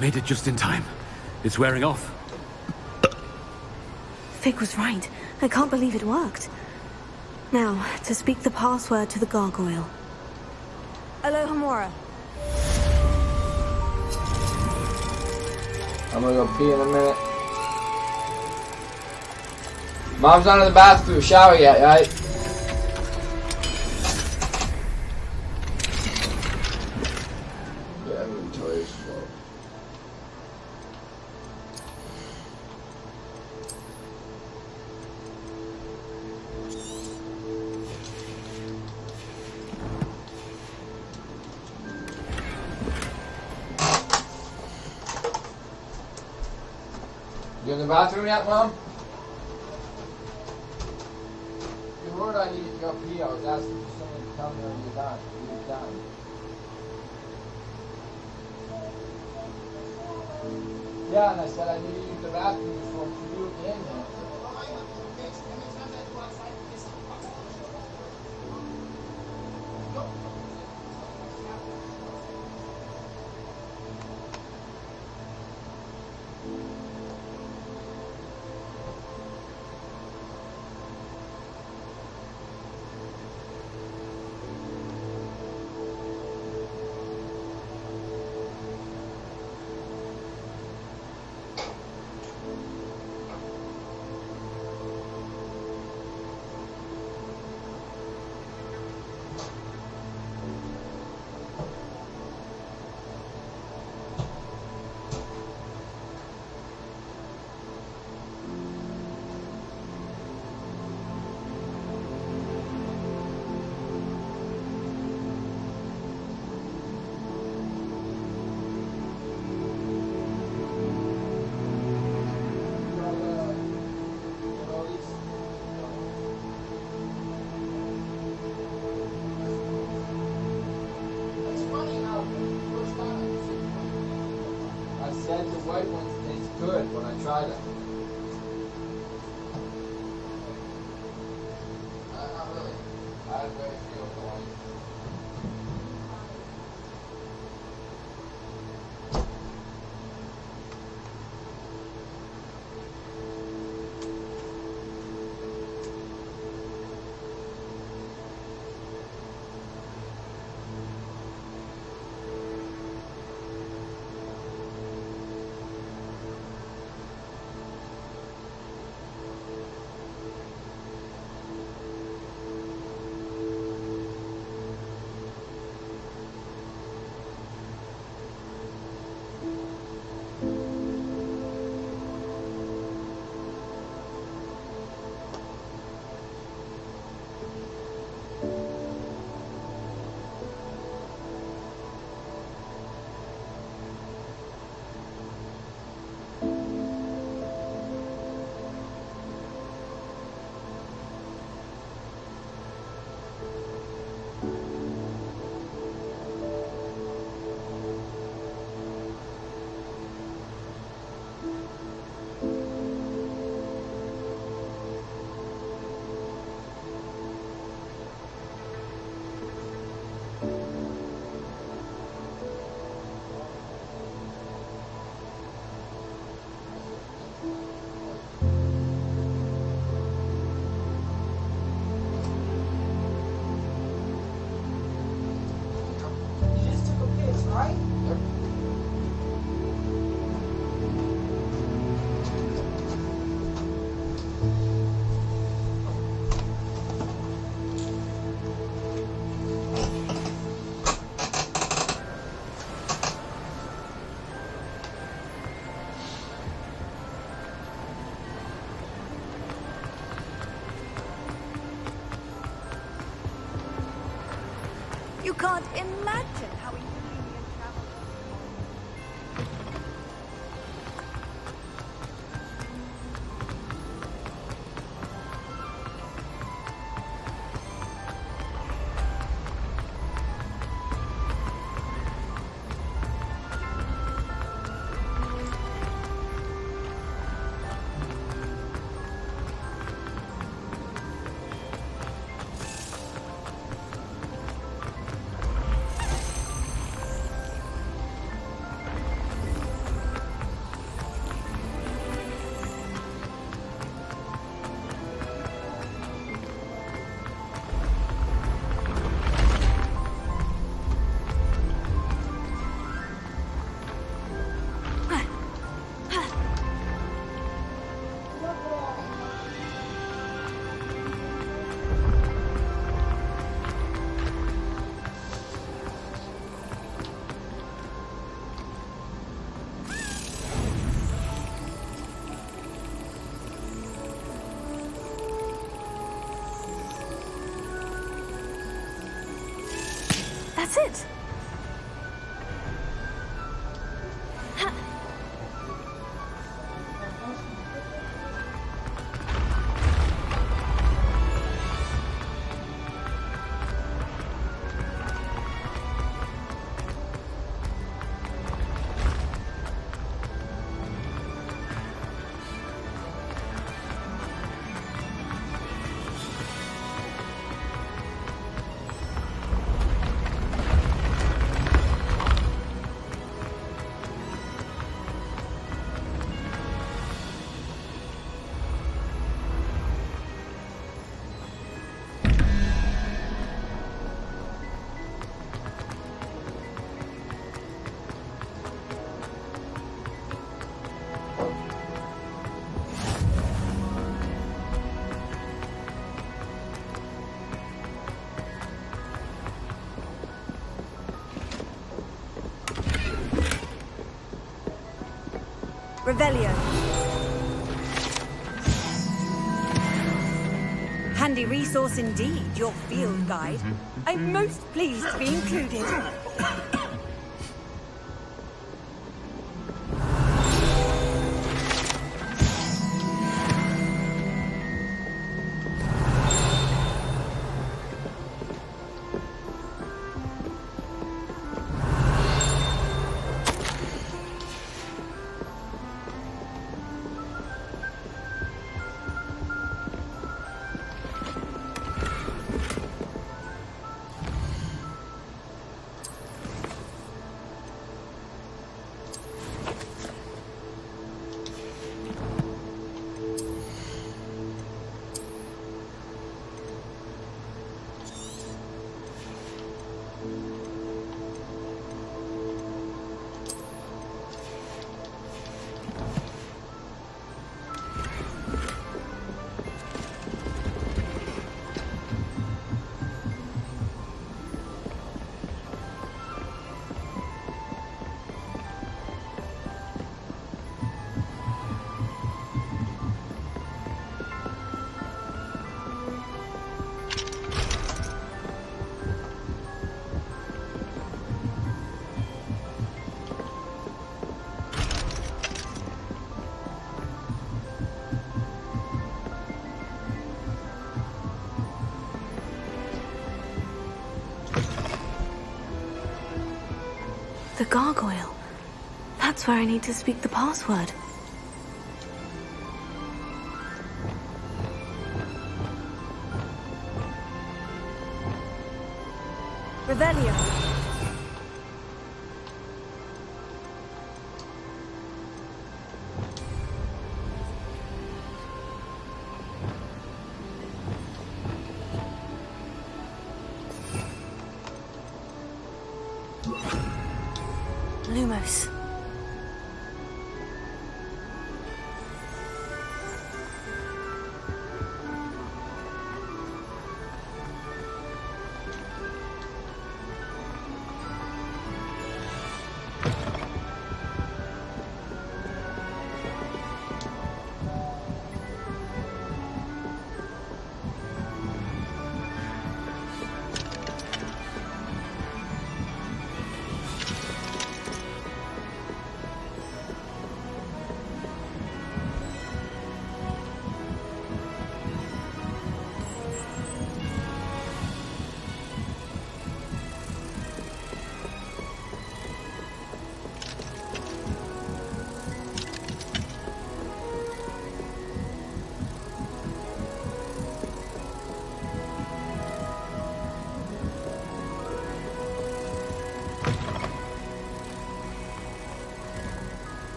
Made it just in time. It's wearing off. Fig was right. I can't believe it worked. Now, to speak the password to the gargoyle. Alohomora. I'm gonna go pee in a minute. Mom's not in the bathroom shower yet, right? Yeah, inventory is full. You in the bathroom yet, Mom? You heard I needed to go pee. I was asking for someone to tell me when you're done. You're done. Yeah, and I said I needed to use the bathroom before you get in there. said the white ones taste good when I tried them. Not really. I had a very few of the ones. You can't imagine how inconvenient travel. That's it. Revelio. Handy resource indeed, your field guide. I'm most pleased to be included. The gargoyle. That's where I need to speak the password. Revelio. Lumos.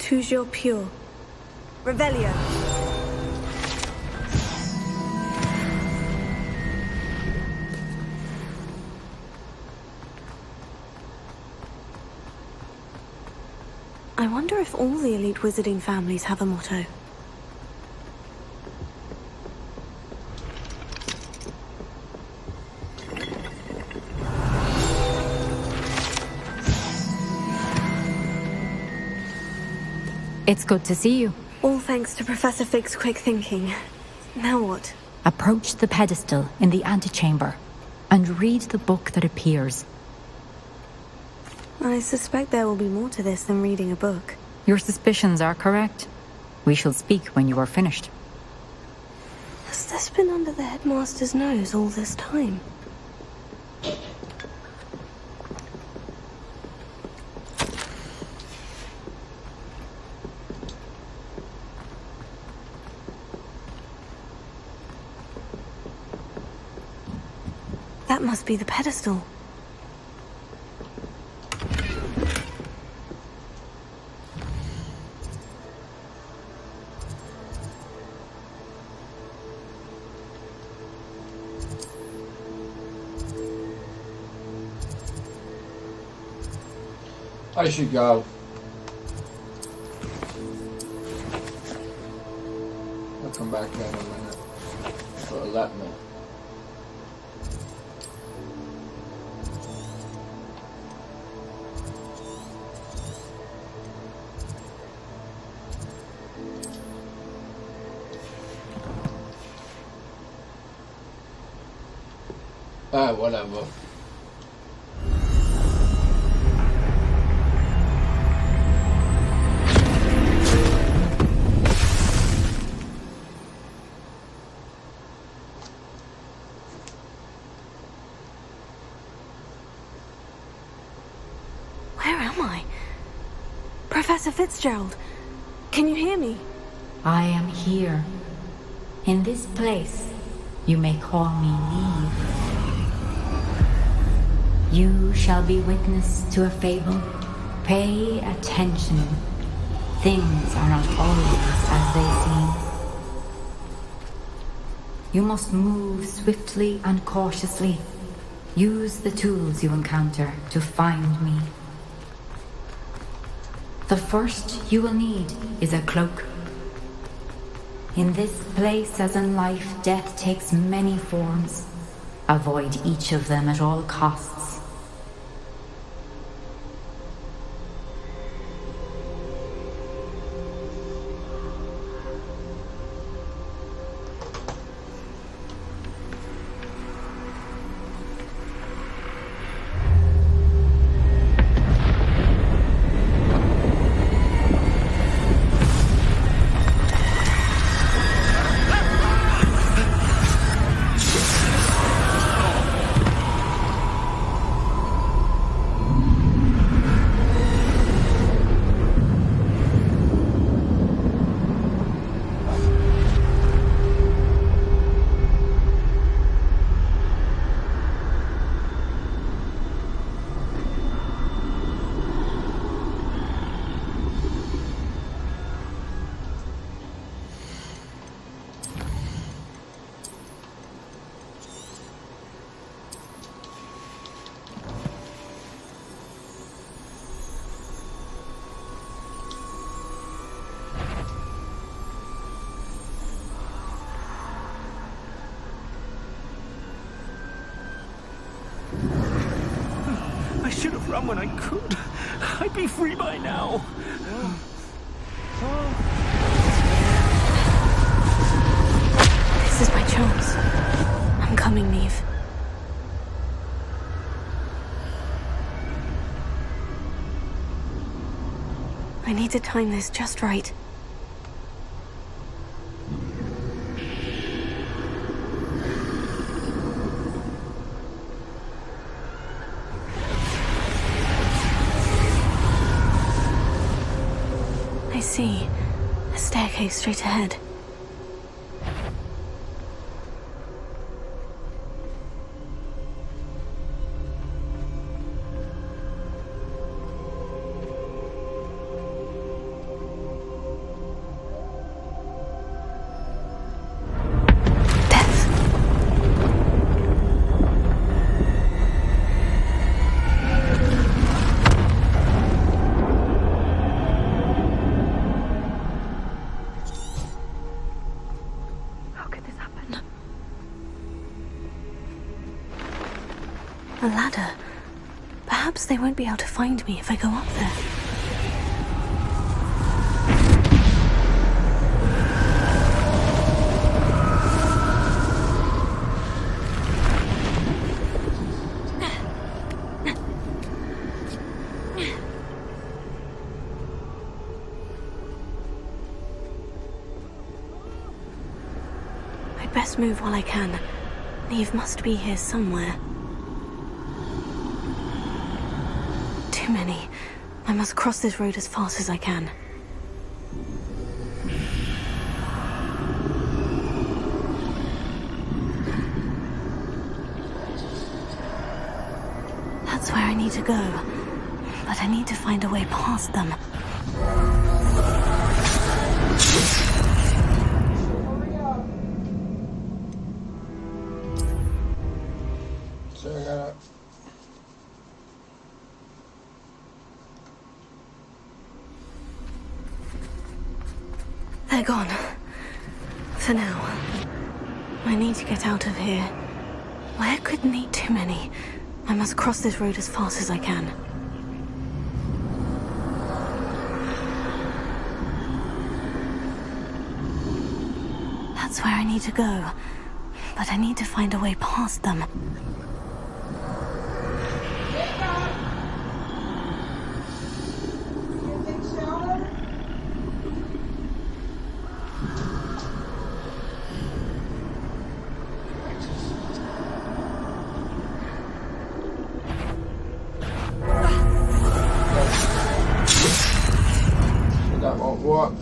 Toujours pure. Revelio. I wonder if all the elite wizarding families have a motto. It's good to see you. All thanks to Professor Fig's quick thinking. Now what? Approach the pedestal in the antechamber and read the book that appears. I suspect there will be more to this than reading a book. Your suspicions are correct. We shall speak when you are finished. Has this been under the headmaster's nose all this time? That must be the pedestal. I should go. I'll come back in a minute. If it'll let me. Whatever. Where am I? Professor Fitzgerald, can you hear me? I am here. In this place, you may call me Neve. You shall be witness to a fable. Pay attention. Things are not always as they seem. You must move swiftly and cautiously. Use the tools you encounter to find me. The first you will need is a cloak. In this place, as in life, death takes many forms. Avoid each of them at all costs. I should have run when I could. I'd be free by now. This is my chance. I'm coming, Neve. I need to time this just right. I see. A staircase straight ahead. A ladder. Perhaps they won't be able to find me if I go up there. I'd best move while I can. Neve must be here somewhere. Too many. I must cross this road as fast as I can. That's where I need to go. But I need to find a way past them. So I gotta... They're gone. For now. I need to get out of here. Where could need too many? I must cross this road as fast as I can. That's where I need to go. But I need to find a way past them. That won't work.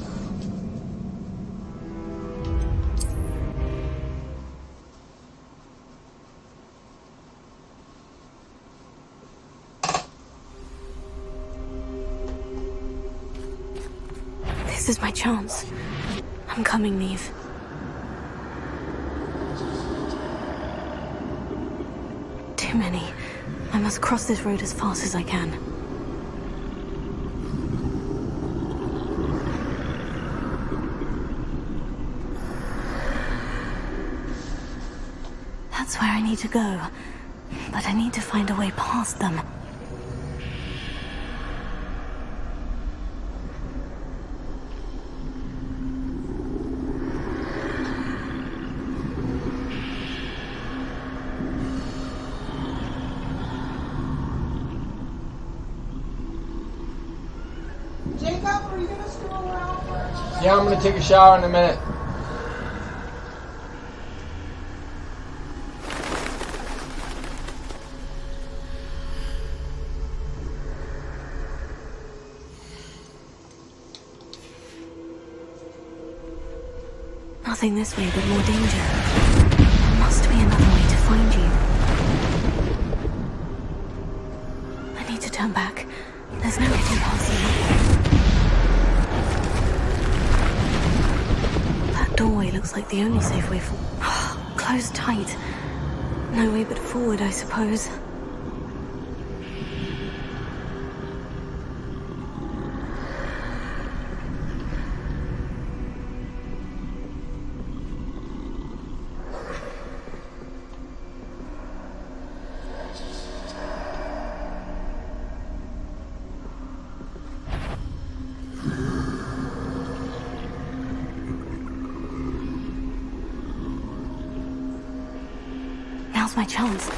This is my chance. I'm coming, Neve. Too many. I must cross this road as fast as I can. That's where I need to go. But I need to find a way past them. Jacob, are you gonna stick around? Yeah, I'm gonna take a shower in a minute. Nothing this way, but more danger. There must be another way to find you. I need to turn back. There's no getting past you. That doorway looks like the only safe way for... Closed tight. No way but forward, I suppose. Now's my chance.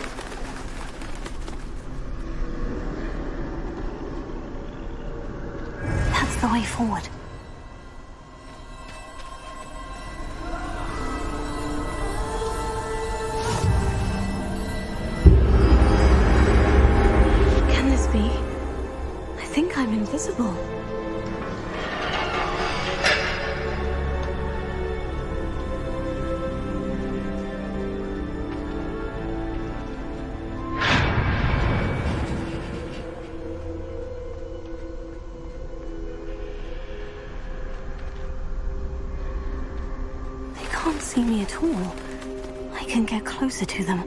That's the way forward. Can this be? I think I'm invisible. Can't see me at all. I can get closer to them.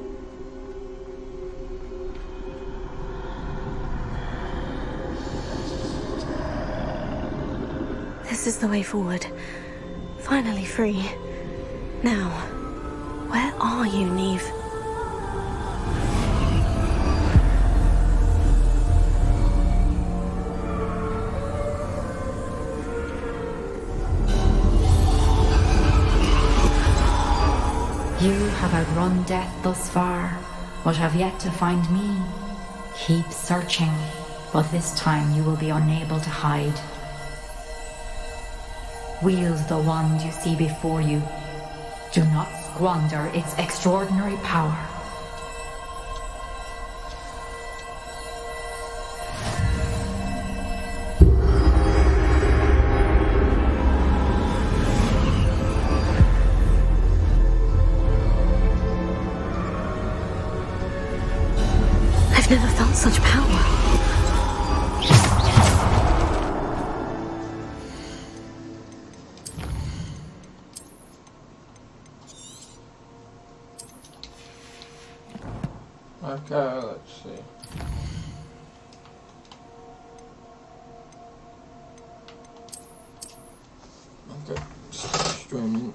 This is the way forward. Finally free. Now, where are you, Neve? You have outrun death thus far, but have yet to find me. Keep searching, but this time you will be unable to hide. Wield the wand you see before you. Do not squander its extraordinary power. I've never felt such power. Okay, let's see. Okay, streaming.